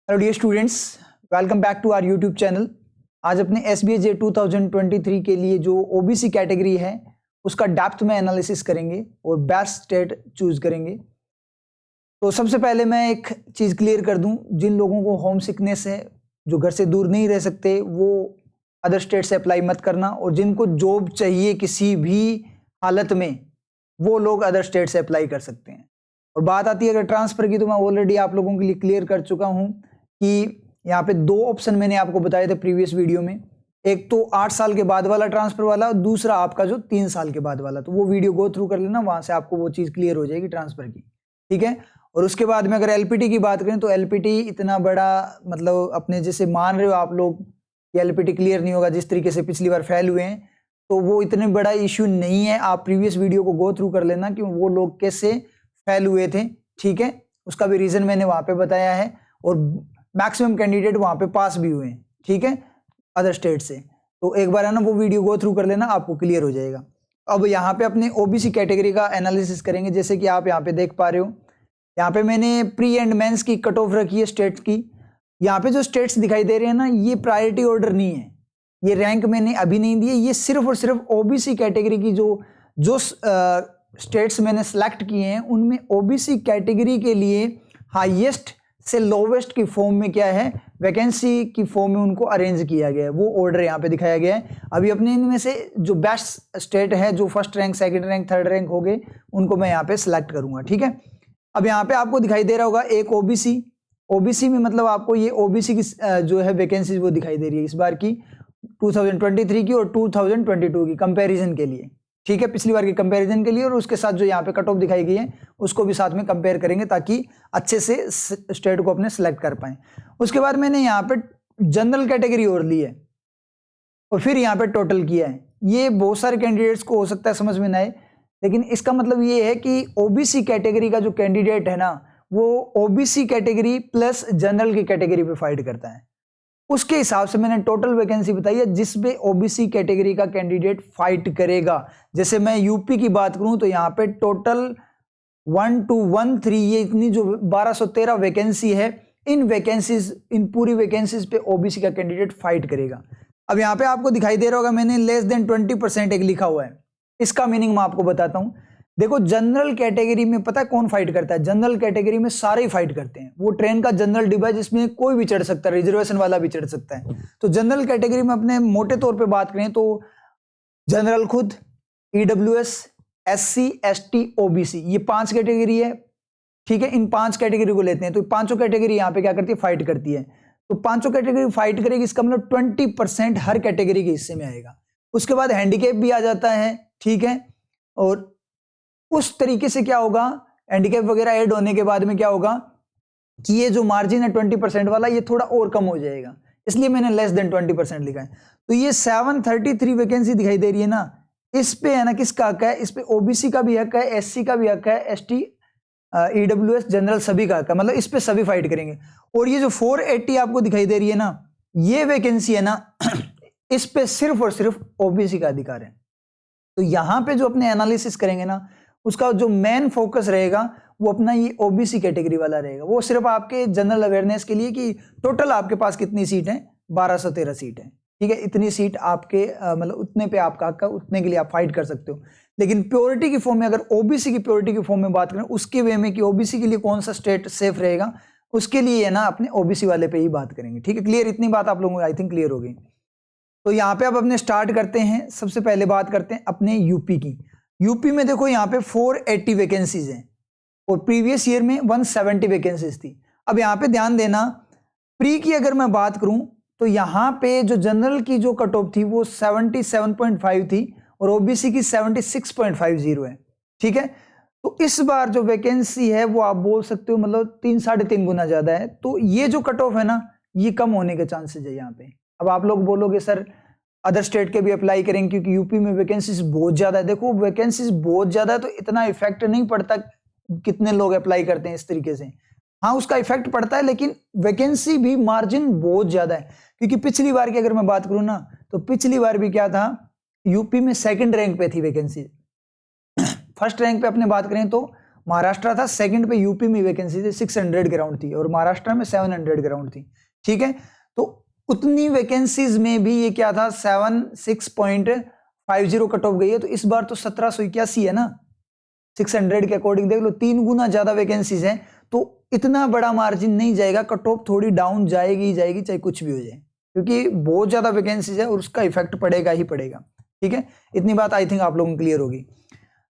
Hello dear students, welcome back to our YouTube channel. आज अपने SBA 2023 के लिए जो OBC कैटेगरी है उसका डेप्थ में एनालिसिस करेंगे और बेस्ट स्टेट चूज करेंगे। तो सबसे पहले मैं एक चीज़ क्लियर कर दूं, जिन लोगों को होम सिकनेस है, जो घर से दूर नहीं रह सकते, वो अदर स्टेट से अप्लाई मत करना, और जिनको जॉब चाहिए किसी भी हालत में वो लोग अदर स्टेट से अप्लाई कर सकते हैं। और बात आती है अगर ट्रांसफ़र की, तो मैं ऑलरेडी आप लोगों के लिए क्लियर कर चुका हूं कि यहाँ पे दो ऑप्शन मैंने आपको बताए थे प्रीवियस वीडियो में। एक तो 8 साल के बाद वाला ट्रांसफ़र वाला, और दूसरा आपका जो 3 साल के बाद वाला। तो वो वीडियो गो थ्रू कर लेना, वहाँ से आपको वो चीज़ क्लियर हो जाएगी ट्रांसफ़र की, ठीक है। और उसके बाद में अगर LPT की बात करें तो LPT इतना बड़ा, मतलब अपने जैसे मान रहे हो आप लोग कि LPT क्लियर नहीं होगा, जिस तरीके से पिछली बार फेल हुए हैं, तो वो इतने बड़ा इश्यू नहीं है। आप प्रीवियस वीडियो को गो थ्रू कर लेना कि वो लोग कैसे फेल हुए थे, ठीक है। उसका भी रीज़न मैंने वहाँ पे बताया है, और मैक्सिमम कैंडिडेट वहाँ पे पास भी हुए हैं, ठीक है, अदर स्टेट से। तो एक बार है ना वो वीडियो गो थ्रू कर लेना, आपको क्लियर हो जाएगा। अब यहाँ पे अपने OBC कैटेगरी का एनालिसिस करेंगे। जैसे कि आप यहाँ पे देख पा रहे हो, यहाँ पे मैंने प्री एंड मेंस की कट ऑफ रखी है स्टेट्स की। यहाँ पे जो स्टेट्स दिखाई दे रहे हैं ना, ये प्रायोरिटी ऑर्डर नहीं है, ये रैंक मैंने अभी नहीं दिए। ये सिर्फ और सिर्फ OBC कैटेगरी की जो स्टेट्स मैंने सेलेक्ट किए हैं, उनमें OBC कैटेगरी के लिए हाईएस्ट से लोवेस्ट की फॉर्म में क्या है, वैकेंसी की फॉर्म में उनको अरेंज किया गया है। वो ऑर्डर यहाँ पे दिखाया गया है। अभी अपने इनमें से जो बेस्ट स्टेट है, जो first rank, second rank, third rank हो गए, उनको मैं यहाँ पे सिलेक्ट करूंगा, ठीक है। अब यहाँ पे आपको दिखाई दे रहा होगा एक OBC में, मतलब आपको ये OBC की जो है वैकेंसी वो दिखाई दे रही है इस बार की 2023 की और 2022 की कंपैरिजन के लिए, ठीक है, पिछली बार की कंपैरिजन के लिए। और उसके साथ जो यहाँ पे कट ऑफ दिखाई गई है उसको भी साथ में कंपेयर करेंगे, ताकि अच्छे से स्टेट को अपने सेलेक्ट कर पाएं। उसके बाद मैंने यहाँ पे जनरल कैटेगरी और ली है, और फिर यहाँ पे टोटल किया है। ये बहुत सारे कैंडिडेट्स को हो सकता है समझ में ना आए, लेकिन इसका मतलब ये है कि OBC कैटेगरी का जो कैंडिडेट है ना, वो OBC कैटेगरी प्लस जनरल की कैटेगरी पे फाइट करता है। उसके हिसाब से मैंने टोटल वैकेंसी बताई है जिसपे OBC कैटेगरी का कैंडिडेट फाइट करेगा। जैसे मैं यूपी की बात करूं तो यहाँ पे टोटल 1213, ये इतनी जो 1213 वैकेंसी है, इन पूरी वैकेंसीज पे OBC का कैंडिडेट फाइट करेगा। अब यहाँ पे आपको दिखाई दे रहा होगा मैंने लेस देन 20% एक लिखा हुआ है। इसका मीनिंग मैं आपको बताता हूं। देखो, जनरल कैटेगरी में पता है कौन फाइट करता है? जनरल कैटेगरी में सारे ही फाइट करते हैं। वो ट्रेन का जनरल डिब्बा है जिसमें कोई भी चढ़ सकता है, रिजर्वेशन वाला भी चढ़ सकता है। तो जनरल कैटेगरी में अपने मोटे तौर पे बात करें तो जनरल खुद, EWS, SC, ST, OBC, ये 5 कैटेगरी है, ठीक है। इन 5 कैटेगरी को लेते हैं, तो पांचों कैटेगरी यहाँ पे क्या करती है, फाइट करती है। तो पांचों कैटेगरी फाइट करेगी, इसका मतलब 20% हर कैटेगरी के हिस्से में आएगा। उसके बाद हैंडीकैप भी आ जाता है, ठीक है। और उस तरीके से क्या होगा, हैंडीकैप वगैरह ऐड होने के बाद में क्या होगा कि ये जो मार्जिन है 20% वाला, ये थोड़ा और कम हो जाएगा, इसलिए मैंने लेस देन 20% लिखा है। तो ये 733 वैकेंसी दिखाई दे रही है ना, इस पे है ना किसका हक है? इस पे OBC का भी हक है, SC का भी हक है, ST, EWS, जनरल सभी का हक है। मतलब इस पे सभी फाइट करेंगे। और ये जो 480 आपको दिखाई दे रही है ना, ये वैकेंसी है ना इस पे सिर्फ और सिर्फ OBC का अधिकार है। तो यहां पे जो अपने एनालिसिस करेंगे ना, उसका जो मेन फोकस रहेगा वो अपना ये OBC कैटेगरी वाला रहेगा। वो सिर्फ आपके जनरल अवेयरनेस के लिए कि टोटल आपके पास कितनी सीट है, 1213 सीट है, ठीक है। इतनी सीट आपके मतलब उतने पे आपका हक है, उतने के लिए आप फाइट कर सकते हो। लेकिन प्योरिटी की फॉर्म में, अगर OBC की प्योरिटी की फॉर्म में बात करें, उसके वे में कि OBC के लिए कौन सा स्टेट सेफ रहेगा, उसके लिए है ना अपने OBC वाले पे ही बात करेंगे, ठीक है। क्लियर? इतनी बात आप लोगों को आई थिंक क्लियर हो गई। तो यहाँ पे अब अपने स्टार्ट करते हैं। सबसे पहले बात करते हैं अपने यूपी की। यूपी में देखो यहाँ पे 480 वैकेंसीज हैं, और प्रीवियस ईयर में 170 वैकेंसीज थी। अब यहाँ पे ध्यान देना, प्री की अगर मैं बात करूं तो यहाँ पे जो जनरल की जो कट ऑफ थी वो 77.5 थी, और OBC की 76.50 है, ठीक है। तो इस बार जो वैकेंसी है वो आप बोल सकते हो मतलब 3-3.5 गुना ज्यादा है। तो ये जो कट ऑफ है ना, ये कम होने के चांसेस है यहाँ पे। अब आप लोग बोलोगे सर अदर स्टेट के भी अप्लाई करेंगे, क्योंकि यूपी में वैकेंसीज बहुत ज्यादा है। देखो, वैकेंसीज बहुत ज्यादा है तो इतना इफेक्ट नहीं पड़ता कितने लोग अप्लाई करते हैं इस तरीके से। हाँ, उसका इफेक्ट पड़ता है, लेकिन वैकेंसी भी मार्जिन बहुत ज्यादा है। क्योंकि पिछली बार की अगर मैं बात करूं ना, तो पिछली बार भी क्या था, यूपी में सेकंड रैंक पे थी वैकेंसी। फर्स्ट रैंक पे अपने बात करें तो महाराष्ट्र था सेकंड पे, यूपी में वैकेंसी थी 600 के राउंड थी और महाराष्ट्र में 700 के राउंड थी। ठीक है, तो उतनी वैकेंसीज में भी ये क्या था 76.50 कट ऑफ गई है। तो इस बार तो 1781 है ना, 600 के अकॉर्डिंग देख लो 3 गुना ज्यादा वैकेंसीज हैं, तो इतना बड़ा मार्जिन नहीं जाएगा, कट ऑफ थोड़ी डाउन जाएगी चाहे कुछ भी हो जाए, क्योंकि बहुत ज्यादा वैकेंसीज है और उसका इफेक्ट पड़ेगा ही पड़ेगा। ठीक है, इतनी बात आई थिंक आप लोगों को क्लियर होगी।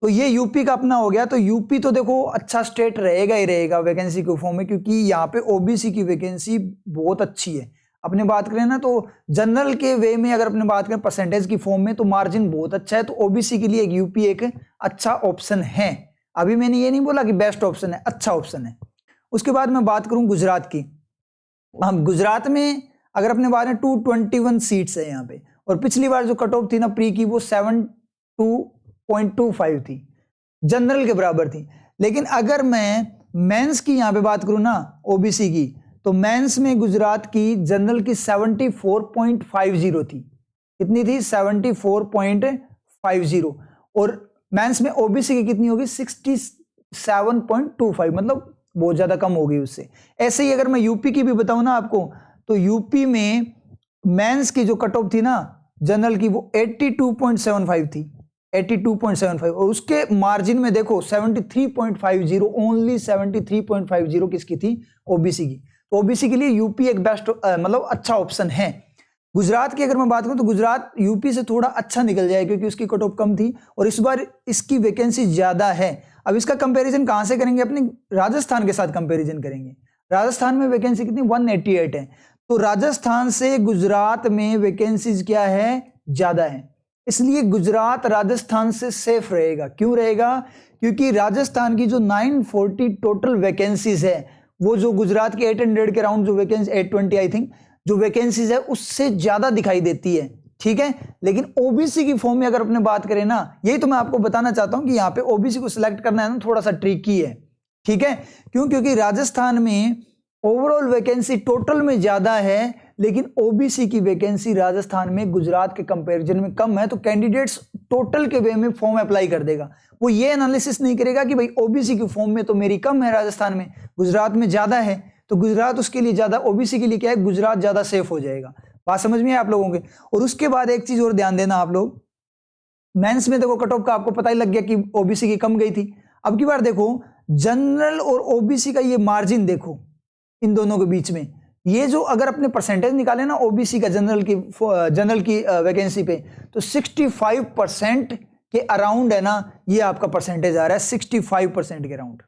तो ये यूपी का अपना हो गया। तो यूपी तो देखो अच्छा स्टेट रहेगा ही रहेगा वैकेंसी के फॉर्म में, क्योंकि यहाँ पे ओबीसी की वैकेंसी बहुत अच्छी है। अपने बात करें ना तो जनरल के वे में अगर अपने बात करें परसेंटेज की फॉर्म में तो मार्जिन बहुत अच्छा है, तो ओबीसी के लिए एक यूपी एक अच्छा ऑप्शन है। अभी मैंने ये नहीं बोला कि बेस्ट ऑप्शन है, अच्छा ऑप्शन है। उसके बाद मैं बात करूं गुजरात की। हम गुजरात में अगर अपने बात में 221 सीट्स है यहाँ पे, और पिछली बार जो कट ऑफ थी ना प्री की वो 72.25 थी, जनरल के बराबर थी। लेकिन अगर मैं मेंस की यहाँ पे बात करूं ना ओबीसी की, तो मेंस में गुजरात की जनरल की 74.50 थी। कितनी थी? 74.50। और मेंस में ओबीसी की कितनी होगी? 67.25, मतलब बहुत ज्यादा कम हो गई उससे। ऐसे ही अगर मैं यूपी की भी बताऊं ना आपको, तो यूपी में मेंस की जो कट ऑफ थी ना जनरल की वो 82.75 थी, 82.75, और उसके मार्जिन में देखो 73.50, ओनली 73.50 किसकी थी? ओबीसी की। तो ओबीसी के लिए यूपी एक बेस्ट मतलब अच्छा ऑप्शन है। गुजरात की अगर मैं बात करूं तो गुजरात यूपी से थोड़ा अच्छा निकल जाए, क्योंकि उसकी कट ऑफ कम थी और इस बार इसकी वैकेंसी ज्यादा है। अब इसका कंपैरिजन कहां से करेंगे? अपने राजस्थान के साथ कंपैरिजन करेंगे। राजस्थान में वैकेंसी कितनी? 188 है। तो राजस्थान से गुजरात में वैकेंसीज क्या है? ज्यादा है। इसलिए गुजरात राजस्थान से सेफ रहेगा। क्यों रहेगा? क्योंकि राजस्थान की जो 940 टोटल वैकेंसीज है, वो जो गुजरात के 800 के राउंड जो वैकेंसी 820 आई थिंक जो वैकेंसीज है उससे ज्यादा दिखाई देती है। ठीक है, लेकिन ओबीसी की फॉर्म में अगर अपने बात करें ना, यही तो मैं आपको बताना चाहता हूं कि यहाँ पे ओबीसी को सिलेक्ट करना है ना थोड़ा सा ट्रिकी है। ठीक है, क्यों? क्योंकि राजस्थान में ओवरऑल वैकेंसी टोटल में ज्यादा है, लेकिन ओबीसी की वैकेंसी राजस्थान में गुजरात के कंपैरिजन में कम है। तो कैंडिडेट्स टोटल के वे में फॉर्म अप्लाई कर देगा, वो ये एनालिसिस नहीं करेगा कि भाई ओबीसी की फॉर्म में तो मेरी कम है राजस्थान में, गुजरात में ज्यादा है, तो गुजरात उसके लिए ज्यादा, ओबीसी के लिए क्या है? गुजरात ज्यादा सेफ हो जाएगा। बात समझ में है आप लोगों के? और उसके बाद एक चीज और ध्यान देना आप लोग, मेंस में देखो कट ऑफ का आपको पता ही लग गया कि ओबीसी की कम गई थी। अब की बार देखो जनरल और ओबीसी का ये मार्जिन देखो, इन दोनों के बीच में ये जो अगर अपने परसेंटेज निकाले ना ओबीसी का जनरल की वैकेंसी पे, तो 65% के अराउंड है ना, ये आपका परसेंटेज आ रहा है 65% के अराउंड।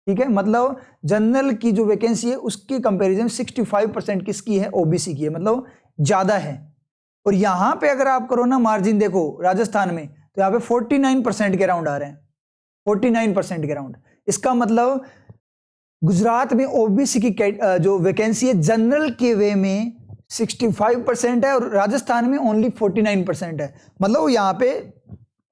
ठीक है, मतलब जनरल की जो वैकेंसी है उसके कंपैरिजन 65% किसकी है? ओबीसी की है, मतलब ज्यादा है। और यहां पे अगर आप करो ना मार्जिन देखो राजस्थान में, तो यहां पे 49% के अराउंड आ रहे हैं, 49% के अराउंड। इसका मतलब गुजरात में ओबीसी की जो वैकेंसी है जनरल के वे में 65% है और राजस्थान में ओनली 49% है। मतलब यहाँ पे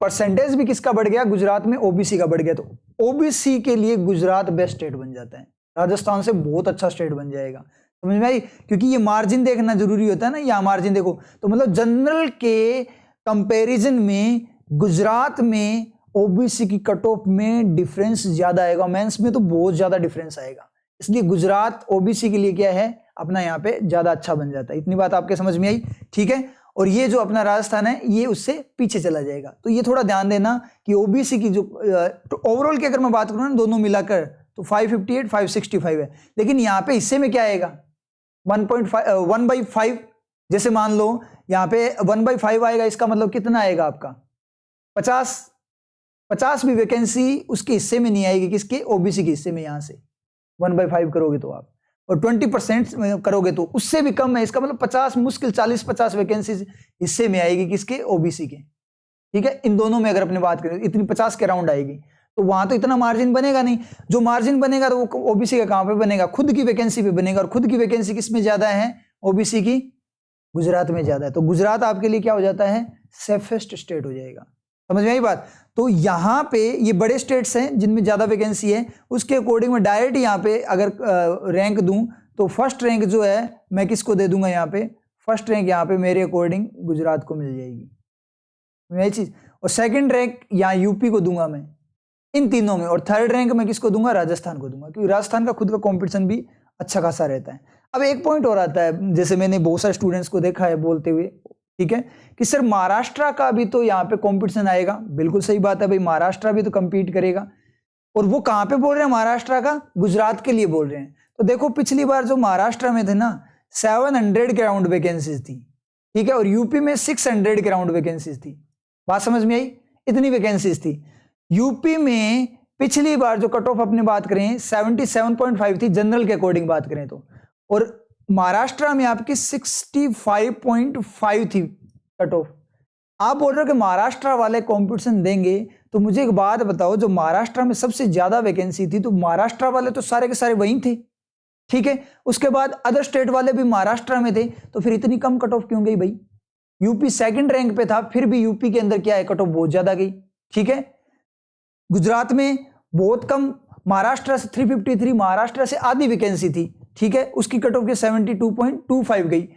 परसेंटेज भी किसका बढ़ गया? गुजरात में ओबीसी का बढ़ गया। तो ओबीसी के लिए गुजरात बेस्ट स्टेट बन जाता है, राजस्थान से बहुत अच्छा स्टेट बन जाएगा। समझ में आई? क्योंकि ये मार्जिन देखना जरूरी होता है ना, यहाँ मार्जिन देखो, तो मतलब जनरल के कंपैरिजन में गुजरात में ओबीसी की कट ऑफ में डिफरेंस ज्यादा आएगा, मेंस में तो बहुत ज्यादा डिफरेंस आएगा। इसलिए गुजरात ओबीसी के लिए क्या है? अपना यहाँ पे ज्यादा अच्छा बन जाता है। इतनी बात आपके समझ में आई? ठीक है, और ये जो अपना राजस्थान है ये उससे पीछे चला जाएगा। तो ये थोड़ा ध्यान देना कि ओबीसी की जो ओवरऑल की अगर मैं बात करूं ना दोनों मिलाकर, तो 558 565 है। लेकिन यहाँ पे हिस्से में क्या आएगा? 1/5। जैसे मान लो यहाँ पे 1/5 आएगा, इसका मतलब कितना आएगा आपका? 50 भी वैकेंसी उसके हिस्से में नहीं आएगी, किसके? ओबीसी के हिस्से में। यहां से 1/5 करोगे तो आप, और 20% करोगे तो उससे भी कम है। इसका मतलब 50 मुश्किल 40-50 वैकेंसी हिस्से में आएगी, किसके? ओबीसी के। ठीक है, इन दोनों में अगर अपने बात करें इतनी 50 के राउंड आएगी, तो वहां तो इतना मार्जिन बनेगा नहीं। जो मार्जिन बनेगा तो वो ओबीसी का कहां पे बनेगा? खुद की वैकेंसी पे बनेगा, और खुद की वैकेंसी किस में ज्यादा है? ओबीसी की गुजरात में ज्यादा है। तो गुजरात आपके लिए क्या हो जाता है? सेफेस्ट स्टेट हो जाएगा। समझ में आई बात? तो यहां पे ये बड़े स्टेट्स हैं जिनमें ज्यादा वैकेंसी है, उसके अकॉर्डिंग में डायरेक्ट यहां पे अगर रैंक दूं तो फर्स्ट रैंक जो है मैं किसको दे दूंगा? यहां पे फर्स्ट रैंक यहां पे मेरे अकॉर्डिंग गुजरात को मिल जाएगी, यही चीज। और सेकंड रैंक यहां यूपी को दूंगा मैं, इन तीनों में। और थर्ड रैंक मैं किसको दूंगा? राजस्थान को दूंगा, क्योंकि राजस्थान का खुद का कंपटीशन भी अच्छा खासा रहता है। अब एक पॉइंट और आता है, जैसे मैंने बहुत सारे स्टूडेंट्स को देखा है बोलते हुए, ठीक है, कि सर महाराष्ट्र का भी तो यहाँ पे कंपटीशन आएगा। बिल्कुल सही बात है भाई, महाराष्ट्र भी तो compete करेगा। और वो कहाँ पे बोल रहे हैं महाराष्ट्र का? गुजरात के लिए बोल रहे हैं। तो देखो पिछली बार जो महाराष्ट्र में थे ना 700 के अराउंड वैकेंसीज थी, ठीक है, और यूपी में 600 के अराउंड वैकेंसीज थी। बात समझ में आई? इतनी वैकेंसीज थी। यूपी में पिछली बार जो कट ऑफ अपने बात करें 77.5 थी जनरल के अकॉर्डिंग बात करें तो, और महाराष्ट्र में आपकी 65.5 थी कट ऑफ। आप बोल रहे हो कि महाराष्ट्र वाले कंपटीशन देंगे, तो मुझे एक बात बताओ, जो महाराष्ट्र में सबसे ज्यादा वैकेंसी थी तो महाराष्ट्र वाले तो सारे के सारे वहीं थे, ठीक है, उसके बाद अदर स्टेट वाले भी महाराष्ट्र में थे, तो फिर इतनी कम कट ऑफ क्यों गई भाई? यूपी सेकंड रैंक पे था, फिर भी यूपी के अंदर क्या है, कट ऑफ बहुत ज्यादा गई, ठीक है। गुजरात में बहुत कम, महाराष्ट्र से 353, महाराष्ट्र से आधी वैकेंसी थी, ठीक है, उसकी कट ऑफ के 72.25 गई।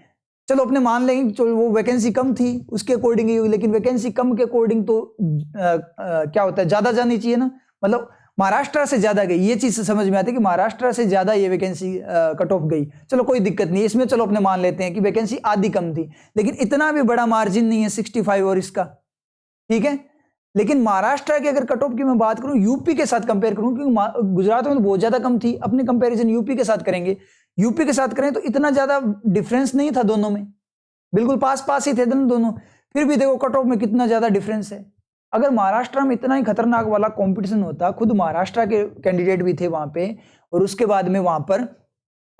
चलो अपने मान लेंगे चलो वो वैकेंसी कम थी उसके अकॉर्डिंग ही हुई, लेकिन वैकेंसी कम के अकॉर्डिंग तो क्या होता है, ज्यादा जानी चाहिए ना, मतलब महाराष्ट्र से ज्यादा गई, ये चीज समझ में आती है कि महाराष्ट्र से ज्यादा ये वैकेंसी कट ऑफ गई। चलो कोई दिक्कत नहीं इसमें, चलो अपने मान लेते हैं कि वैकेंसी आधी कम थी, लेकिन इतना भी बड़ा मार्जिन नहीं है 65 और इसका, ठीक है। लेकिन महाराष्ट्र के अगर कट ऑफ की मैं बात करूं यूपी के साथ कंपेयर करूं, क्योंकि गुजरात में तो बहुत ज्यादा कम थी, अपने कंपैरिजन यूपी के साथ करेंगे, यूपी के साथ करें तो इतना ज्यादा डिफरेंस नहीं था दोनों में, बिल्कुल पास पास ही थे दोनों, फिर भी देखो कट ऑफ में कितना ज्यादा डिफरेंस है। अगर महाराष्ट्र में इतना ही खतरनाक वाला कंपटीशन होता, खुद महाराष्ट्र के कैंडिडेट भी थे वहां पे, और उसके बाद में वहां पर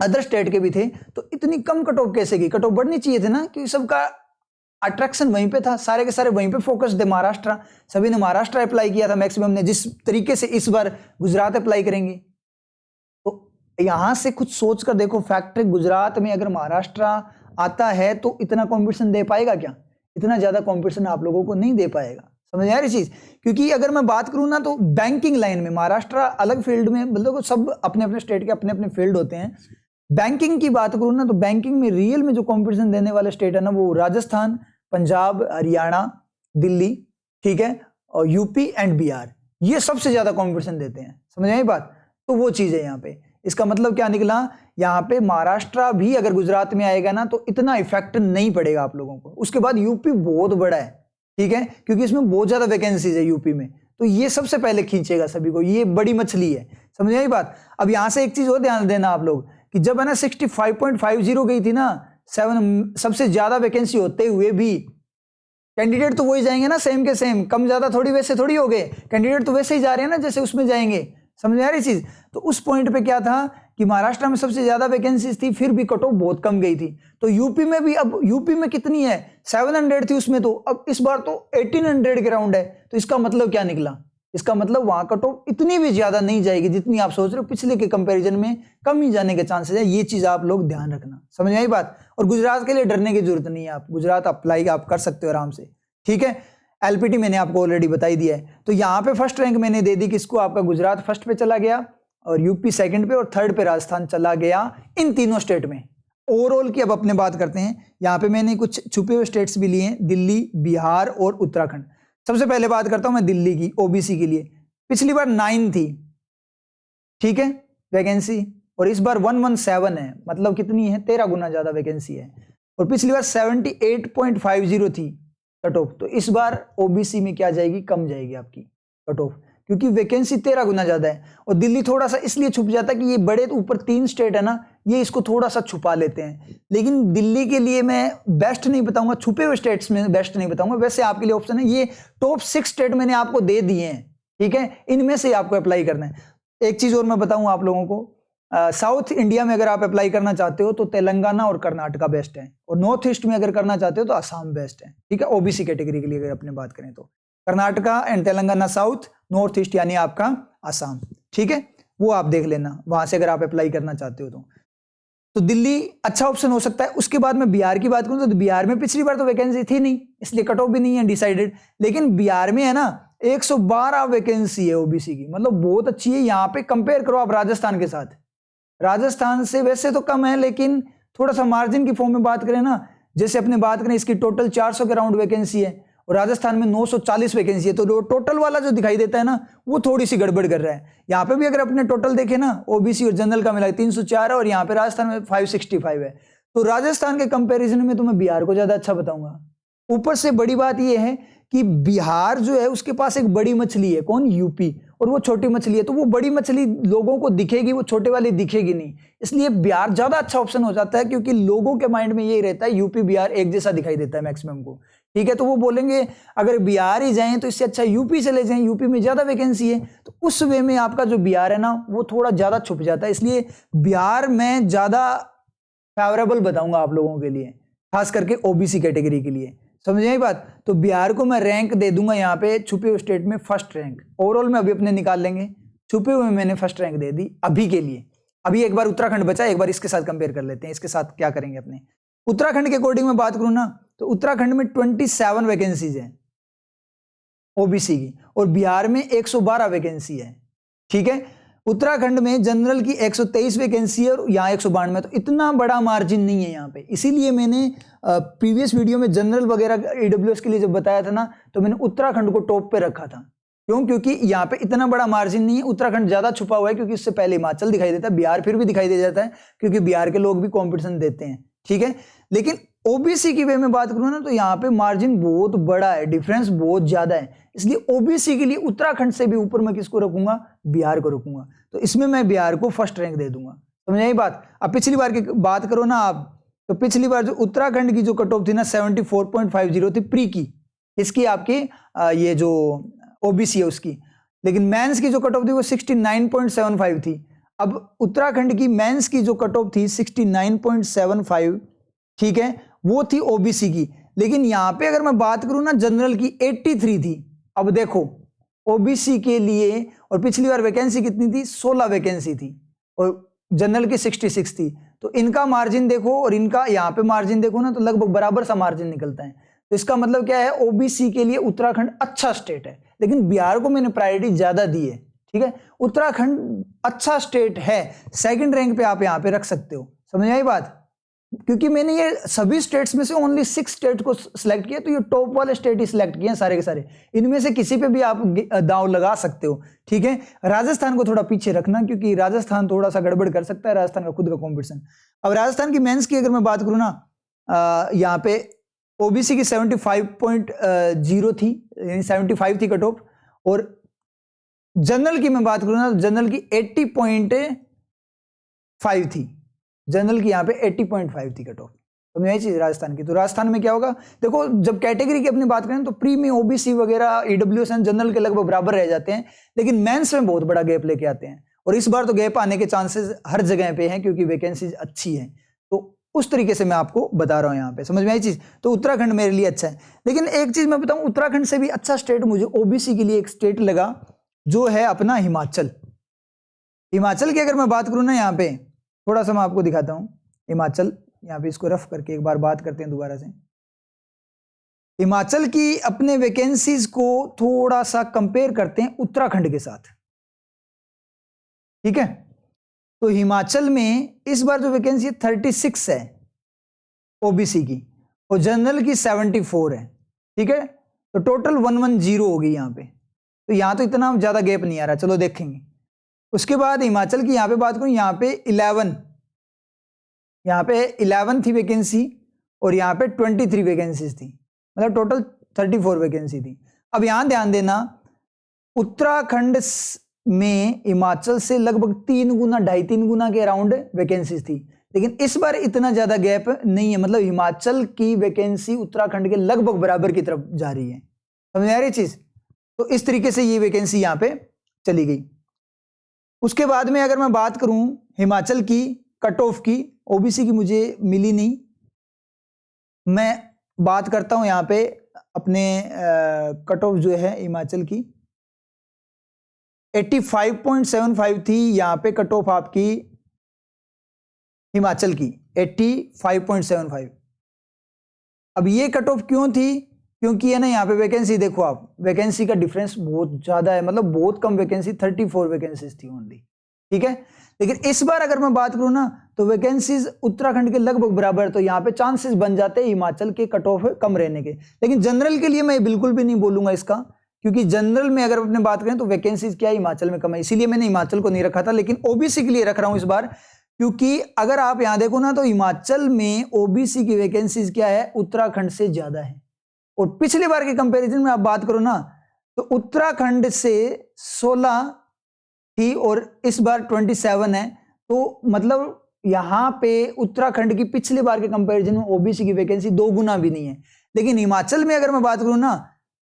अदर स्टेट के भी थे, तो इतनी कम कट ऑफ कैसे गई? कट ऑफ बढ़नी चाहिए थे ना, क्योंकि सबका अट्रैक्शन वहीं पे था, सारे के सारे वहीं पे फोकस थे, महाराष्ट्र, सभी ने महाराष्ट्र अप्लाई किया था मैक्सिमम ने, जिस तरीके से इस बार गुजरात अप्लाई करेंगे। तो यहां से कुछ सोच कर देखो, फैक्टर गुजरात में अगर महाराष्ट्र आता है तो इतना कंपटीशन दे पाएगा क्या? इतना ज्यादा कंपटीशन आप लोगों को नहीं दे पाएगा, समझ आ रही चीज? क्योंकि अगर मैं बात करूं ना तो बैंकिंग लाइन में महाराष्ट्र अलग फील्ड में, मतलब सब अपने अपने स्टेट के अपने अपने फील्ड होते हैं। बैंकिंग की बात करूं ना तो बैंकिंग में रियल में जो कंपटीशन देने वाले स्टेट है ना वो राजस्थान, पंजाब, हरियाणा, दिल्ली, ठीक है, और यूपी एंड बिहार, ये सबसे ज्यादा कंपटीशन देते हैं, समझ आई बात? तो वो चीज है यहाँ पे। इसका मतलब क्या निकला, यहाँ पे महाराष्ट्र भी अगर गुजरात में आएगा ना तो इतना इफेक्ट नहीं पड़ेगा आप लोगों को। उसके बाद यूपी बहुत बड़ा है, ठीक है, क्योंकि इसमें बहुत ज्यादा वैकेंसीज है यूपी में, तो ये सबसे पहले खींचेगा सभी को, ये बड़ी मछली है, समझ आई बात? अब यहां से एक चीज और ध्यान देना आप लोग कि जब है ना 65.50 गई थी ना 7, सबसे ज्यादा वैकेंसी होते हुए भी कैंडिडेट तो वही जाएंगे ना, सेम के सेम, कम ज्यादा थोड़ी वैसे थोड़ी हो गए, कैंडिडेट तो वैसे ही जा रहे हैं ना जैसे उसमें जाएंगे, समझ आ रही चीज? तो उस पॉइंट पे क्या था कि महाराष्ट्र में सबसे ज्यादा वैकेंसीज थी, फिर भी कट ऑफ बहुत कम गई थी। तो यूपी में भी, अब यूपी में कितनी है, 700 थी उसमें, तो अब इस बार तो 1800 के राउंड है। तो इसका मतलब क्या निकला? इसका मतलब वहां कट ऑफ इतनी भी ज्यादा नहीं जाएगी जितनी आप सोच रहे हो, पिछले के कंपैरिजन में कम ही जाने के चांसेस है। ये चीज आप लोग ध्यान रखना, समझ आई बात? और गुजरात के लिए डरने की जरूरत नहीं है, आप गुजरात अप्लाई आप कर सकते हो आराम से, ठीक है। एलपीटी मैंने आपको ऑलरेडी बताई दिया है। तो यहाँ पे फर्स्ट रैंक मैंने दे दी किसको, आपका गुजरात फर्स्ट पे चला गया, और यूपी सेकंड पे, और थर्ड पे राजस्थान चला गया, इन तीनों स्टेट में। ओवरऑल की अब अपने बात करते हैं, यहाँ पे मैंने कुछ छुपे हुए स्टेट्स भी लिए हैं, दिल्ली, बिहार और उत्तराखंड। सबसे पहले बात करता हूं मैं दिल्ली की, ओबीसी के लिए पिछली बार 9 थी, ठीक है, वैकेंसी, और इस बार 117 है, मतलब कितनी है, 13 गुना ज्यादा वैकेंसी है। और पिछली बार 78.50 थी कट ऑफ, तो इस बार ओबीसी में क्या जाएगी, कम जाएगी आपकी कट ऑफ, क्योंकि वैकेंसी 13 गुना ज्यादा है। और दिल्ली थोड़ा सा इसलिए छुप जाता है कि ये बड़े ऊपर 3 स्टेट है ना, ये इसको थोड़ा सा छुपा लेते हैं। लेकिन दिल्ली के लिए मैं बेस्ट नहीं बताऊंगा, छुपे हुए स्टेट्स में बेस्ट नहीं बताऊंगा, वैसे आपके लिए ऑप्शन है, ये टॉप 6 स्टेट मैंने आपको दे दिए हैं, ठीक है, इनमें से आपको अप्लाई करना है। एक चीज और मैं बताऊंगा आप लोगों को, साउथ इंडिया में अगर आप अप्लाई करना चाहते हो तो तेलंगाना और कर्नाटका बेस्ट है, और नॉर्थ ईस्ट में अगर करना चाहते हो तो असम बेस्ट है, ठीक है, ओबीसी कैटेगरी के लिए अगर अपने बात करें तो Karnataka and Telangana south, north east यानी आपका असम, ठीक है, वो आप देख लेना वहां से अगर आप अप्लाई करना चाहते हो तो दिल्ली अच्छा ऑप्शन हो सकता है। उसके बाद मैं बिहार की बात करूं तो बिहार में पिछली बार तो वैकेंसी थी नहीं, इसलिए कट ऑफ भी नहीं है डिसाइडेड, लेकिन बिहार में है ना 112 वैकेंसी है ओबीसी की, मतलब बहुत अच्छी है। यहाँ पे कंपेयर करो आप राजस्थान के साथ, राजस्थान से वैसे तो कम है, लेकिन थोड़ा सा मार्जिन की फॉर्म में बात करें ना, जैसे अपने बात करें इसकी टोटल 400 के राउंड वैकेंसी है, और राजस्थान में 940 वैकेंसी है। तो टोटल वाला जो दिखाई देता है ना वो थोड़ी सी गड़बड़ कर रहा है। यहाँ पे भी अगर अपने टोटल देखें ना ओबीसी और जनरल का मिला 304 है और यहाँ पे राजस्थान में 565 है। तो राजस्थान के कंपैरिजन में तो मैं बिहार को ज्यादा अच्छा बताऊंगा। ऊपर से बड़ी बात यह है कि बिहार जो है उसके पास एक बड़ी मछली है, कौन? यूपी, और वो छोटी मछली है। तो वो बड़ी मछली लोगों को दिखेगी, वो छोटे वाली दिखेगी नहीं, इसलिए बिहार ज्यादा अच्छा ऑप्शन हो जाता है क्योंकि लोगों के माइंड में यही रहता है यूपी बिहार एक जैसा दिखाई देता है मैक्सिमम को। ठीक है, तो वो बोलेंगे अगर बिहार ही जाएं तो इससे अच्छा यूपी चले जाएं, यूपी में ज्यादा वैकेंसी है। तो उस वे में आपका जो बिहार है ना वो थोड़ा ज्यादा छुप जाता है, इसलिए बिहार में ज्यादा फेवरेबल बताऊंगा आप लोगों के लिए, खास करके ओबीसी कैटेगरी के लिए। समझ आई बात? तो बिहार को मैं रैंक दे दूंगा यहाँ पे छुपे हुए स्टेट में फर्स्ट रैंक। ओवरऑल में अभी अपने निकाल लेंगे, छुपे हुए मैंने फर्स्ट रैंक दे दी अभी के लिए। अभी एक बार उत्तराखंड बचा, एक बार इसके साथ कंपेयर कर लेते हैं, इसके साथ क्या करेंगे अपने। उत्तराखंड के अकॉर्डिंग में बात करूं ना तो उत्तराखंड में 27 वैकेंसीज है ओबीसी की और बिहार में 112 वैकेंसी है। ठीक है, उत्तराखंड में जनरल की 123 वैकेंसी है और यहाँ 192, तो इतना बड़ा मार्जिन नहीं है यहाँ पे। इसीलिए मैंने प्रीवियस वीडियो में जनरल वगैरह ईडब्ल्यूएस के लिए जब बताया था ना तो मैंने उत्तराखंड को टॉप पे रखा था। क्यों? क्योंकि यहाँ पे इतना बड़ा मार्जिन नहीं है, उत्तराखंड ज्यादा छुपा हुआ है क्योंकि इससे पहले हिमाचल दिखाई देता है, बिहार फिर भी दिखाई दे जाता है क्योंकि बिहार के लोग भी कॉम्पिटिशन देते हैं। ठीक है, लेकिन ओबीसी की वे में बात करूं ना तो यहाँ पे मार्जिन बहुत बड़ा है, डिफरेंस बहुत ज्यादा है, इसलिए ओबीसी के लिए उत्तराखंड से भी ऊपर मैं किसको रखूंगा? बिहार को रखूंगा। तो इसमें मैं बिहार को फर्स्ट रैंक दे दूंगा। समझ आई बात? अब पिछली बार की बात करो ना आप, तो पिछली बार जो उत्तराखंड की जो कट ऑफ थी ना 74.50 थी प्री की, इसकी आपकी ये जो ओबीसी है उसकी, लेकिन मेंस की जो कट ऑफ थी वो 69.75 थी। अब उत्तराखंड की मेंस की जो कट ऑफ थी 69.75, ठीक है, वो थी ओबीसी की। लेकिन यहां पे अगर मैं बात करूं ना जनरल की 83 थी। अब देखो ओबीसी के लिए, और पिछली बार वैकेंसी कितनी थी? 16 वैकेंसी थी और जनरल की 66 थी। तो इनका मार्जिन देखो और इनका यहाँ पे मार्जिन देखो ना तो लगभग बराबर सा मार्जिन निकलता है। तो इसका मतलब क्या है? ओबीसी के लिए उत्तराखंड अच्छा स्टेट है, लेकिन बिहार को मैंने प्रायोरिटी ज्यादा दी है। ठीक है, उत्तराखंड अच्छा स्टेट है, सेकंड रैंक पे आप यहाँ पे रख सकते हो। समझ आई बात? क्योंकि मैंने ये सभी स्टेट्स में से ओनली 6 स्टेट को सिलेक्ट किया, तो ये टॉप वाले स्टेट ही सिलेक्ट किए हैं सारे के सारे। इनमें से किसी पे भी आप दांव लगा सकते हो। ठीक है, राजस्थान को थोड़ा पीछे रखना क्योंकि राजस्थान थोड़ा सा गड़बड़ कर सकता है, राजस्थान का खुद का कॉम्पिटिशन। अब राजस्थान की मेंस की अगर मैं बात करूँ ना, यहाँ पे ओबीसी की 75.0 थी, यानी 75 थी कट ऑफ, और जनरल की मैं बात करूँ ना जनरल की 80.5 थी, जनरल की यहाँ पे 80.5 थी कट ऑफ। तो यही चीज राजस्थान की। तो राजस्थान में क्या होगा? देखो जब कैटेगरी की अपनी बात करें तो प्री में ओबीसी वगैरह ईडब्ल्यूएस एंड जनरल के लगभग बराबर रह जाते हैं, लेकिन मेंस में बहुत बड़ा गैप लेके आते हैं। और इस बार तो गैप आने के चांसेस हर जगह पे हैं क्योंकि वैकेंसीज अच्छी है। तो उस तरीके से मैं आपको बता रहा हूँ यहाँ पे, समझ में आई चीज? तो उत्तराखंड मेरे लिए अच्छा है। लेकिन एक चीज मैं बताऊं, उत्तराखंड से भी अच्छा स्टेट मुझे ओबीसी के लिए एक स्टेट लगा जो है अपना हिमाचल। हिमाचल की अगर मैं बात करूं ना, यहाँ पे थोड़ा सा मैं आपको दिखाता हूं हिमाचल, यहाँ पे इसको रफ करके एक बार बात करते हैं दोबारा से। हिमाचल की अपने वैकेंसीज को थोड़ा सा कंपेयर करते हैं उत्तराखंड के साथ। ठीक है, तो हिमाचल में इस बार जो वैकेंसी है 36 है ओबीसी की और जनरल की 74 है। ठीक है, तो टोटल 110 होगी यहाँ पे। तो यहाँ तो इतना ज्यादा गैप नहीं आ रहा, चलो देखेंगे। उसके बाद हिमाचल की यहाँ पे बात करूं, यहाँ पे 11 थी वैकेंसी और यहाँ पे 23 वैकेंसीज थी, मतलब टोटल 34 वैकेंसी थी। अब यहाँ ध्यान देना, उत्तराखंड में हिमाचल से लगभग 2.5-3 गुना के अराउंड वैकेंसीज थी, लेकिन इस बार इतना ज्यादा गैप नहीं है, मतलब हिमाचल की वैकेंसी उत्तराखंड के लगभग बराबर की तरफ जा रही है। समझ आ रही चीज? तो इस तरीके से ये वैकेंसी यहाँ पे चली गई। उसके बाद में अगर मैं बात करूं हिमाचल की कट ऑफ की, ओबीसी की मुझे मिली नहीं। मैं बात करता हूं यहाँ पे अपने कट ऑफ जो है हिमाचल की 85.75 थी यहाँ पे कट ऑफ आपकी हिमाचल की 85.75। अब ये कट ऑफ क्यों थी? क्योंकि है ना यहाँ पे वैकेंसी देखो आप, वैकेंसी का डिफरेंस बहुत ज्यादा है, मतलब बहुत कम वैकेंसी, 34 वैकेंसीज थी ओनली। ठीक है, लेकिन इस बार अगर मैं बात करूं ना तो वैकेंसीज उत्तराखंड के लगभग बराबर, तो यहाँ पे चांसेस बन जाते हैं हिमाचल के कट ऑफ कम रहने के। लेकिन जनरल के लिए मैं बिल्कुल भी नहीं बोलूंगा इसका, क्योंकि जनरल में अगर अपने बात करें तो वैकेंसीज क्या है हिमाचल में कम है, इसीलिए मैंने हिमाचल को नहीं रखा था। लेकिन ओबीसी के लिए रख रहा हूं इस बार, क्योंकि अगर आप यहां देखो ना तो हिमाचल में ओबीसी की वैकेंसीज क्या है उत्तराखंड से ज्यादा है। और पिछली बार के कंपेरिजन में आप बात करो ना तो उत्तराखंड से 16 थी और इस बार 27 है। तो मतलब यहां पे उत्तराखंड की पिछली बार के कंपैरिजन में ओबीसी की वैकेंसी 2 गुना भी नहीं है। लेकिन हिमाचल में अगर मैं बात करूं ना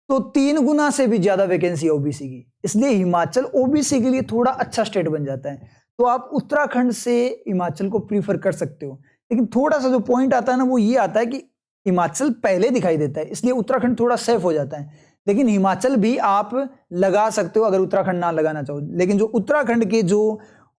तो 3 गुना से भी ज्यादा वैकेंसी है ओबीसी की। इसलिए हिमाचल ओबीसी के लिए थोड़ा अच्छा स्टेट बन जाता है। तो आप उत्तराखंड से हिमाचल को प्रीफर कर सकते हो। लेकिन थोड़ा सा जो पॉइंट आता है ना वो ये आता है कि हिमाचल पहले दिखाई देता है, इसलिए उत्तराखंड थोड़ा सेफ हो जाता है। लेकिन हिमाचल भी आप लगा सकते हो अगर उत्तराखंड ना लगाना चाहो। लेकिन जो उत्तराखंड के जो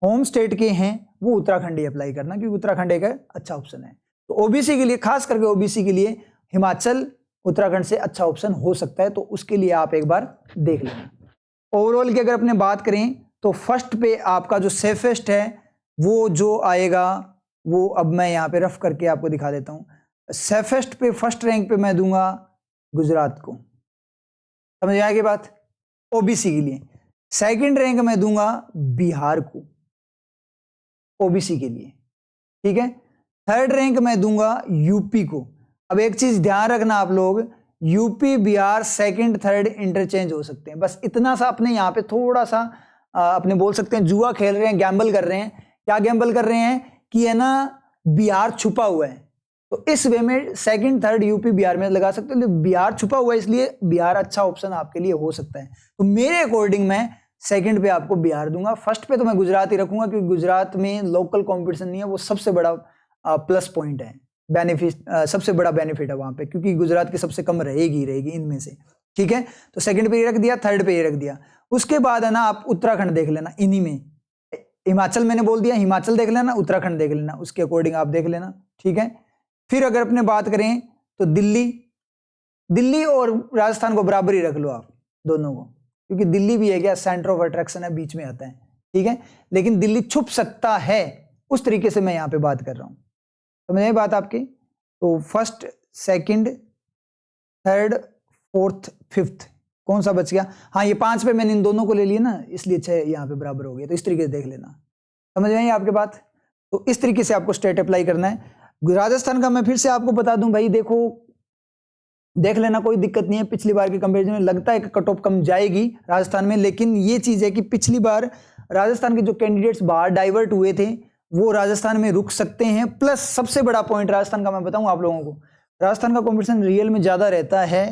होम स्टेट के हैं वो उत्तराखंड ही अप्लाई करना, क्योंकि उत्तराखंड एक अच्छा ऑप्शन है। तो ओबीसी के लिए, खास करके ओबीसी के लिए हिमाचल उत्तराखंड से अच्छा ऑप्शन हो सकता है। तो उसके लिए आप एक बार देख लेना। ओवरऑल की अगर अपने बात करें तो फर्स्ट पे आपका जो सेफेस्ट है वो जो आएगा वो अब मैं यहाँ पे रफ करके आपको दिखा देता हूँ। सेफेस्ट पे फर्स्ट रैंक पे मैं दूंगा गुजरात को, समझ आएगी बात, ओबीसी के लिए। सेकंड रैंक मैं दूंगा बिहार को ओबीसी के लिए, ठीक है। थर्ड रैंक मैं दूंगा यूपी को। अब एक चीज ध्यान रखना आप लोग, UP Bihar second third interchange हो सकते हैं, बस इतना सा अपने यहाँ पे थोड़ा सा अपने बोल सकते हैं जुआ खेल रहे हैं, गैम्बल कर रहे हैं। क्या गैम्बल कर रहे हैं कि है ना बिहार छुपा हुआ है, तो इस वे में सेकंड थर्ड यूपी बिहार में लगा सकते हो। बिहार छुपा हुआ है इसलिए बिहार अच्छा ऑप्शन आपके लिए हो सकता है। तो मेरे अकॉर्डिंग मैं सेकंड पे आपको बिहार दूंगा। फर्स्ट पे तो मैं गुजरात ही रखूंगा, क्योंकि गुजरात में लोकल कंपटीशन नहीं है, वो सबसे बड़ा प्लस पॉइंट है, बेनिफिट सबसे बड़ा बेनिफिट है वहां पे, क्योंकि गुजरात की सबसे कम रहेगी इनमें से, ठीक है। तो सेकंड पे ये रख दिया, थर्ड पे ये रख दिया। उसके बाद है ना आप उत्तराखंड देख लेना, इन्हीं में हिमाचल मैंने बोल दिया, हिमाचल देख लेना, उत्तराखंड देख लेना, उसके अकॉर्डिंग आप देख लेना, ठीक है। फिर अगर अपने बात करें तो दिल्ली और राजस्थान को बराबर ही रख लो आप दोनों को, क्योंकि दिल्ली भी है क्या सेंटर ऑफ अट्रैक्शन है, बीच में आता है, ठीक है। लेकिन दिल्ली छुप सकता है, उस तरीके से मैं यहां पे बात कर रहा हूं, समझ आई बात आपकी। तो first second third fourth fifth कौन सा बच गया, हाँ ये 5 पे मैंने इन दोनों को ले लिया ना, इसलिए 6 यहाँ पे बराबर हो गया। तो इस तरीके से देख लेना, समझ आई आपके बात। तो इस तरीके से आपको स्टेट अप्लाई करना है। राजस्थान का मैं फिर से आपको बता दूं भाई, देखो देख लेना, कोई दिक्कत नहीं है। पिछली बार के कंपैरिजन में लगता है कि कट ऑफ कम जाएगी राजस्थान में, लेकिन ये चीज है कि पिछली बार राजस्थान के जो कैंडिडेट्स बाहर डाइवर्ट हुए थे वो राजस्थान में रुक सकते हैं। प्लस सबसे बड़ा पॉइंट राजस्थान का मैं बताऊं आप लोगों को, राजस्थान का कॉम्पिटिशन रियल में ज्यादा रहता है,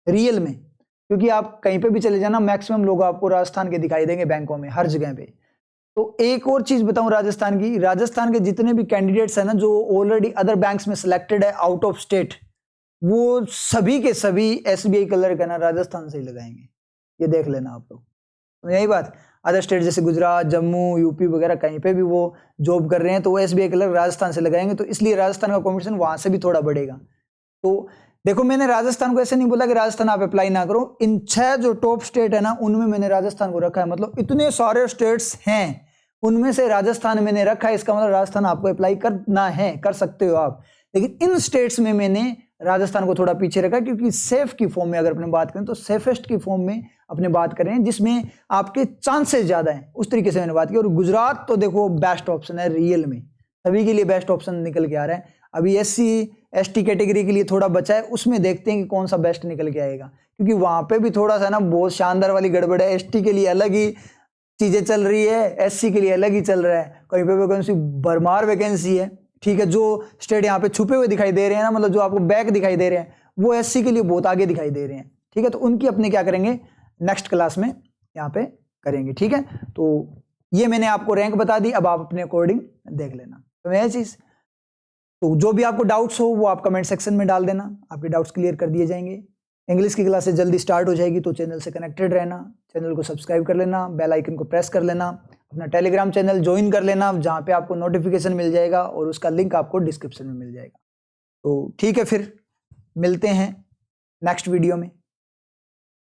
रियल में, क्योंकि आप कहीं पे भी चले जाना मैक्सिमम लोग आपको राजस्थान के दिखाई देंगे बैंकों में, हर जगह पे। तो एक और चीज बताऊं राजस्थान की, राजस्थान के जितने भी कैंडिडेट्स हैं ना जो ऑलरेडी अदर बैंक्स में सिलेक्टेड है आउट ऑफ स्टेट, वो सभी के सभी एसबीआई कलर का ना राजस्थान से ही लगाएंगे, ये देख लेना आप लोग। तो यही बात, अदर स्टेट जैसे गुजरात जम्मू यूपी वगैरह कहीं पे भी वो जॉब कर रहे हैं तो वो एसबीआई कलर राजस्थान से लगाएंगे, तो इसलिए राजस्थान का कॉम्पिटिशन वहां से भी थोड़ा बढ़ेगा। तो देखो मैंने राजस्थान को ऐसे नहीं बोला कि राजस्थान आप अप्लाई ना करो, इन 6 जो टॉप स्टेट है ना उनमें मैंने राजस्थान को रखा है। मतलब इतने सारे स्टेट्स हैं उनमें से राजस्थान मैंने रखा है, इसका मतलब राजस्थान आपको अप्लाई करना है, कर सकते हो आप। लेकिन इन स्टेट्स में मैंने राजस्थान को थोड़ा पीछे रखा, क्योंकि सेफ की फॉर्म में अगर अपने बात करें तो सेफेस्ट की फॉर्म में अपने बात करें जिसमें आपके चांसेस ज्यादा हैं, उस तरीके से मैंने बात की। और गुजरात तो देखो बेस्ट ऑप्शन है, रियल में सभी के लिए बेस्ट ऑप्शन निकल के आ रहा है। अभी एससी एसटी कैटेगरी के लिए थोड़ा बचा है, उसमें देखते हैं कि कौन सा बेस्ट निकल के आएगा, क्योंकि वहां पे भी थोड़ा सा ना बहुत शानदार वाली गड़बड़ है। एसटी के लिए अलग ही चीजें चल रही है, एससी के लिए अलग ही चल रहा है। कहीं पे वैकेंसी भरमार वैकेंसी है, ठीक है। जो स्टेट यहाँ पे छुपे हुए दिखाई दे रहे हैं ना, मतलब जो आपको बैक दिखाई दे रहे हैं, वो एससी के लिए बहुत आगे दिखाई दे रहे हैं, ठीक है। तो उनकी अपने क्या करेंगे नेक्स्ट क्लास में यहाँ पे करेंगे, ठीक है। तो ये मैंने आपको रैंक बता दी, अब आप अपने अकॉर्डिंग देख लेना। तो यह चीज, तो जो भी आपको डाउट्स हो वो आप कमेंट सेक्शन में डाल देना, आपके डाउट्स क्लियर कर दिए जाएंगे। इंग्लिश की क्लासेस जल्दी स्टार्ट हो जाएगी, तो चैनल से कनेक्टेड रहना, चैनल को सब्सक्राइब कर लेना, बेल आइकन को प्रेस कर लेना, अपना टेलीग्राम चैनल ज्वाइन कर लेना जहाँ पे आपको नोटिफिकेशन मिल जाएगा और उसका लिंक आपको डिस्क्रिप्शन में मिल जाएगा। तो ठीक है, फिर मिलते हैं नेक्स्ट वीडियो में।